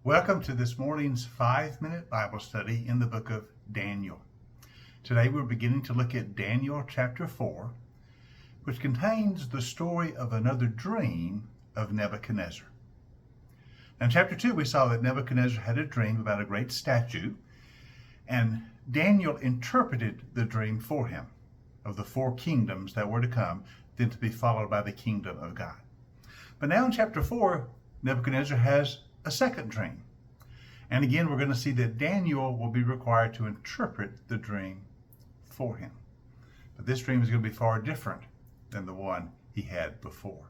Welcome to this morning's 5-minute Bible study in the book of Daniel. Today we're beginning to look at Daniel chapter 4, which contains the story of another dream of Nebuchadnezzar. Now in chapter 2 we saw that Nebuchadnezzar had a dream about a great statue, and Daniel interpreted the dream for him of the 4 kingdoms that were to come, then to be followed by the kingdom of God. But now in chapter 4, Nebuchadnezzar has a second dream. And again, we're going to see that Daniel will be required to interpret the dream for him. But this dream is going to be far different than the one he had before.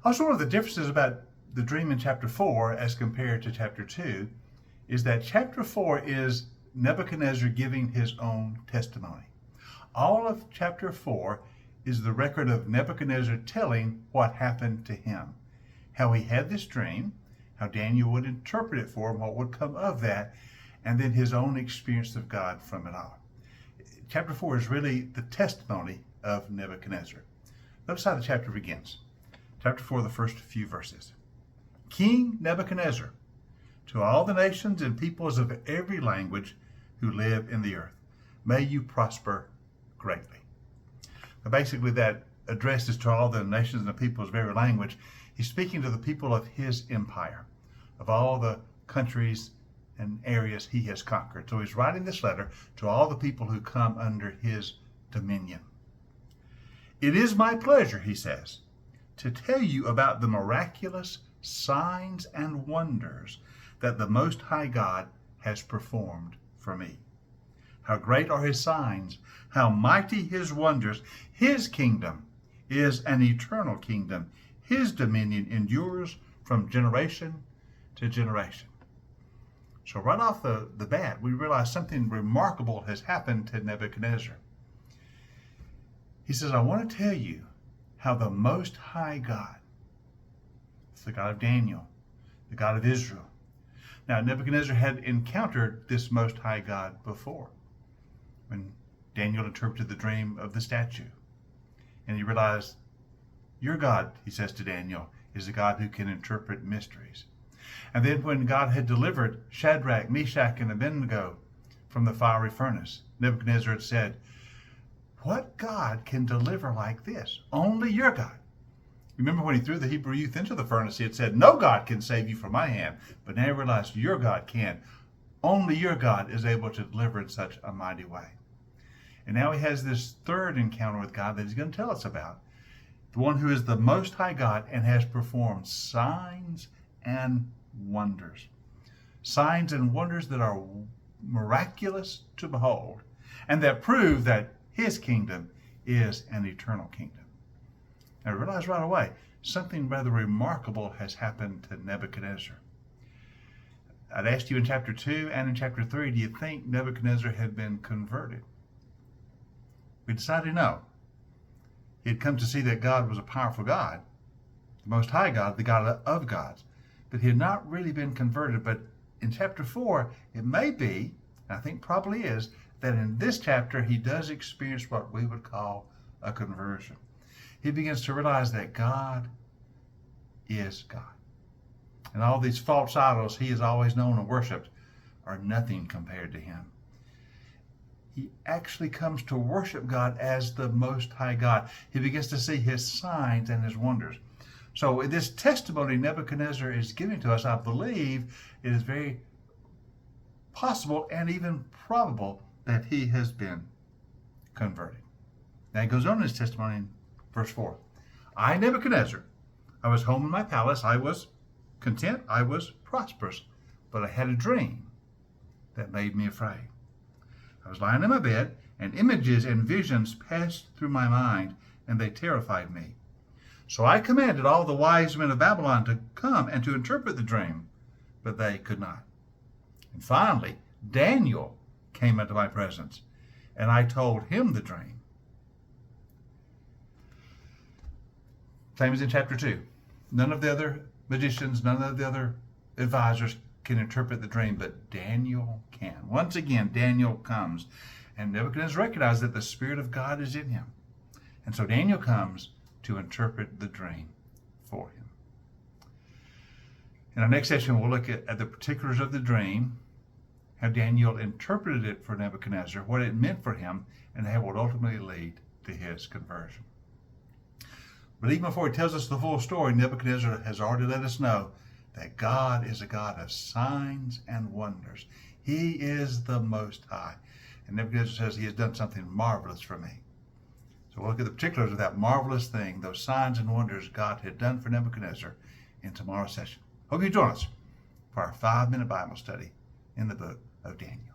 Also, one of the differences about the dream in chapter 4 as compared to chapter 2 is that chapter 4 is Nebuchadnezzar giving his own testimony. All of chapter 4 is the record of Nebuchadnezzar telling what happened to him, how he had this dream, how Daniel would interpret it for him, what would come of that, and then his own experience of God from it all. Chapter 4 is really the testimony of Nebuchadnezzar. Notice how the chapter begins. Chapter 4, the first few verses. King Nebuchadnezzar, to all the nations and peoples of every language who live in the earth, may you prosper greatly. Now basically that address is to all the nations and the peoples of every language. He's speaking to the people of his empire, of all the countries and areas he has conquered. So he's writing this letter to all the people who come under his dominion. It is my pleasure, he says, to tell you about the miraculous signs and wonders that the Most High God has performed for me. How great are his signs, how mighty his wonders. His kingdom is an eternal kingdom. His dominion endures from generation to generation. So right off the bat, we realize something remarkable has happened to Nebuchadnezzar. He says, I want to tell you how the Most High God, it's the God of Daniel, the God of Israel. Now, Nebuchadnezzar had encountered this Most High God before, when Daniel interpreted the dream of the statue. And he realized, your God, he says to Daniel, is a God who can interpret mysteries. And then when God had delivered Shadrach, Meshach, and Abednego from the fiery furnace, Nebuchadnezzar had said, what God can deliver like this? Only your God. Remember when he threw the Hebrew youth into the furnace, he had said, no God can save you from my hand. But now he realized your God can. Only your God is able to deliver in such a mighty way. And now he has this third encounter with God that he's going to tell us about. The one who is the Most High God and has performed signs and wonders. Signs and wonders that are miraculous to behold and that prove that his kingdom is an eternal kingdom. Now realize right away, something rather remarkable has happened to Nebuchadnezzar. I'd asked you in chapter 2 and in chapter 3, do you think Nebuchadnezzar had been converted? We decided no. He had come to see that God was a powerful God, the Most High God, the God of gods. But he had not really been converted. But in chapter 4, it may be, and I think probably is, that in this chapter he does experience what we would call a conversion. He begins to realize that God is God. And all these false idols he has always known and worshipped are nothing compared to him. He actually comes to worship God as the Most High God. He begins to see his signs and his wonders. So this testimony Nebuchadnezzar is giving to us, I believe it is very possible and even probable that he has been converted. Now he goes on in his testimony in verse 4. I, Nebuchadnezzar, I was home in my palace. I was content. I was prosperous. But I had a dream that made me afraid. I was lying in my bed, and images and visions passed through my mind, and they terrified me. So I commanded all the wise men of Babylon to come and to interpret the dream, but they could not. And finally, Daniel came into my presence, and I told him the dream. Same as in chapter 2. None of the other magicians, none of the other advisors can interpret the dream, but Daniel can. Once again, Daniel comes, and Nebuchadnezzar recognizes that the Spirit of God is in him. And so Daniel comes to interpret the dream for him. In our next session, we'll look at the particulars of the dream, how Daniel interpreted it for Nebuchadnezzar, what it meant for him, and how it would ultimately lead to his conversion. But even before he tells us the full story, Nebuchadnezzar has already let us know that God is a God of signs and wonders. He is the Most High. And Nebuchadnezzar says he has done something marvelous for me. So we'll look at the particulars of that marvelous thing, those signs and wonders God had done for Nebuchadnezzar in tomorrow's session. Hope you join us for our 5-minute Bible study in the book of Daniel.